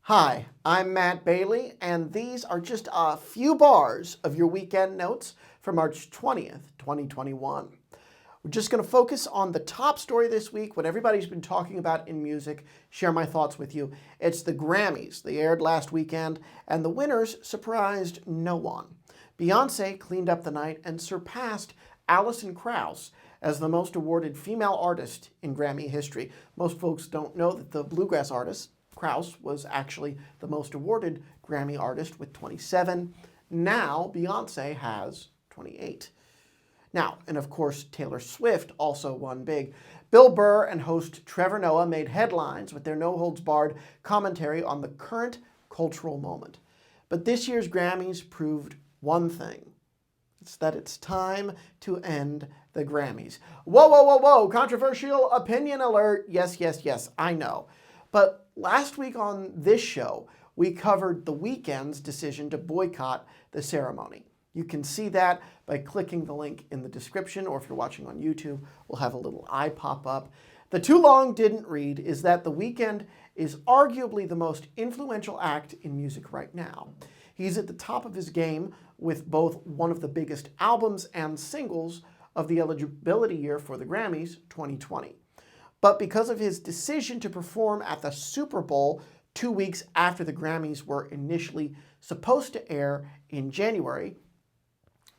Hi, I'm Matt Bailey, and these are just a few bars of your weekend notes for March 20th, 2021. We're just going to focus on the top story this week, what everybody's been talking about in music, share my thoughts with you. It's the Grammys. They aired last weekend, and the winners surprised no one. Beyonce cleaned up the night and surpassed Alison Krauss as the most awarded female artist in Grammy history. Most folks don't know that the bluegrass artist, Krauss, was actually the most awarded Grammy artist with 27. Now Beyonce has 28. Now, and of course, Taylor Swift also won big. Bill Burr and host Trevor Noah made headlines with their no-holds-barred commentary on the current cultural moment. But this year's Grammys proved one thing. It's that it's time to end the Grammys. Whoa, whoa, whoa, whoa, controversial opinion alert. Yes, I know. But last week on this show, we covered the Weeknd's decision to boycott the ceremony. You can see that by clicking the link in the description, or if you're watching on YouTube, we'll have a little eye pop up. The too long didn't read is that the Weeknd is arguably the most influential act in music right now. He's at the top of his game with both one of the biggest albums and singles of the eligibility year for the Grammys, 2020. But because of his decision to perform at the Super Bowl 2 weeks after the Grammys were initially supposed to air in January,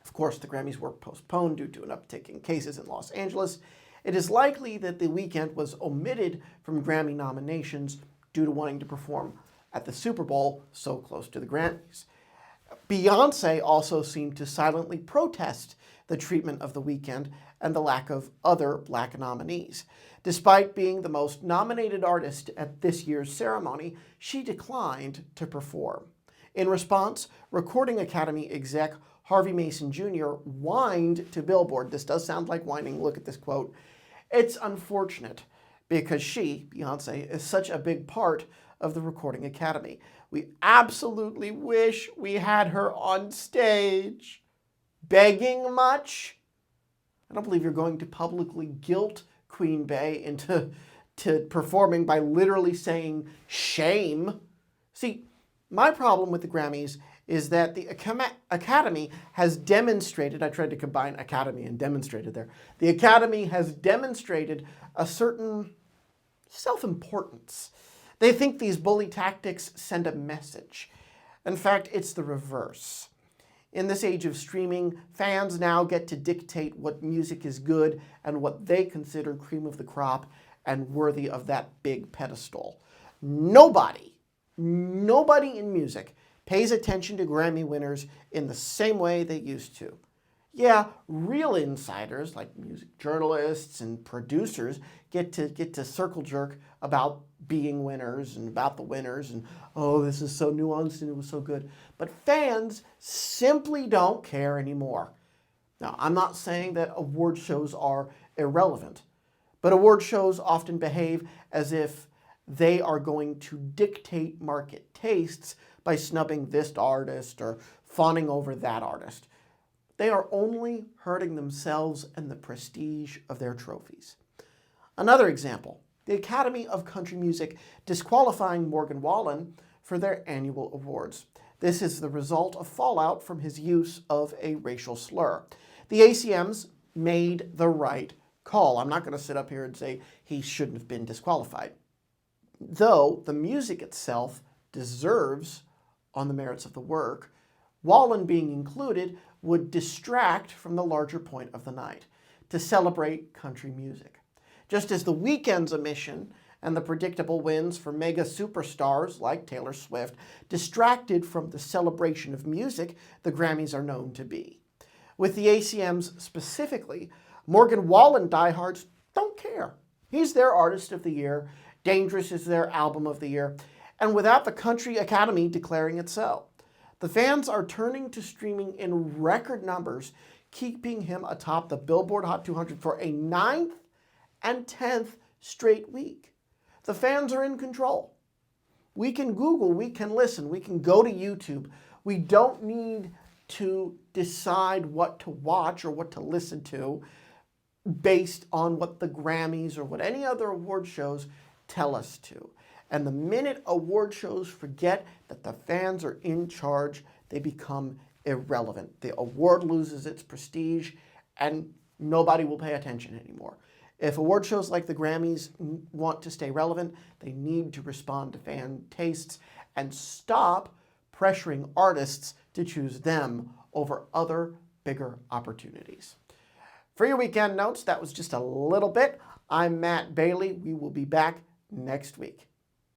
of course the Grammys were postponed due to an uptick in cases in Los Angeles, it is likely that the Weeknd was omitted from Grammy nominations due to wanting to perform at the Super Bowl so close to the Grammys. Beyonce also seemed to silently protest the treatment of the Weeknd and the lack of other Black nominees. Despite being the most nominated artist at this year's ceremony, she declined to perform. In response, Recording Academy exec Harvey Mason Jr. whined to Billboard. This does sound like whining. Look at this quote. "It's unfortunate because she, Beyonce, is such a big part of the Recording Academy. We absolutely wish we had her on stage. Begging much? I don't believe you're going to publicly guilt Queen Bey into performing by literally saying shame." See, my problem with the Grammys is that the Academy has demonstrated, I tried to combine Academy and demonstrated there, the Academy has demonstrated a certain self-importance. They think these bully tactics send a message. In fact, it's the reverse. In this age of streaming, fans now get to dictate what music is good and what they consider cream of the crop and worthy of that big pedestal. Nobody in music pays attention to Grammy winners in the same way they used to. Yeah, real insiders like music journalists and producers get to circle jerk about being winners and about the winners and, oh, this is so nuanced and it was so good. But fans simply don't care anymore. Now, I'm not saying that award shows are irrelevant, but award shows often behave as if they are going to dictate market tastes by snubbing this artist or fawning over that artist. They are only hurting themselves and the prestige of their trophies. Another example, the Academy of Country Music disqualifying Morgan Wallen for their annual awards. This is the result of fallout from his use of a racial slur. The ACMs made the right call. I'm not going to sit up here and say he shouldn't have been disqualified, though the music itself deserves on the merits of the work. Wallen being included would distract from the larger point of the night, to celebrate country music. Just as the Weeknd's omission and the predictable wins for mega superstars like Taylor Swift distracted from the celebration of music the Grammys are known to be. With the ACMs specifically, Morgan Wallen diehards don't care. He's their artist of the year, Dangerous is their album of the year, and without the Country Academy declaring it so. The fans are turning to streaming in record numbers, keeping him atop the Billboard Hot 200 for a 9th and 10th straight week. The fans are in control. We can Google, we can listen, we can go to YouTube. We don't need to decide what to watch or what to listen to based on what the Grammys or what any other award shows tell us to. And the minute award shows forget that the fans are in charge, they become irrelevant. The award loses its prestige and nobody will pay attention anymore. If award shows like the Grammys want to stay relevant, they need to respond to fan tastes and stop pressuring artists to choose them over other bigger opportunities. For your weekend notes, that was just a little bit. I'm Matt Bailey. We will be back next week.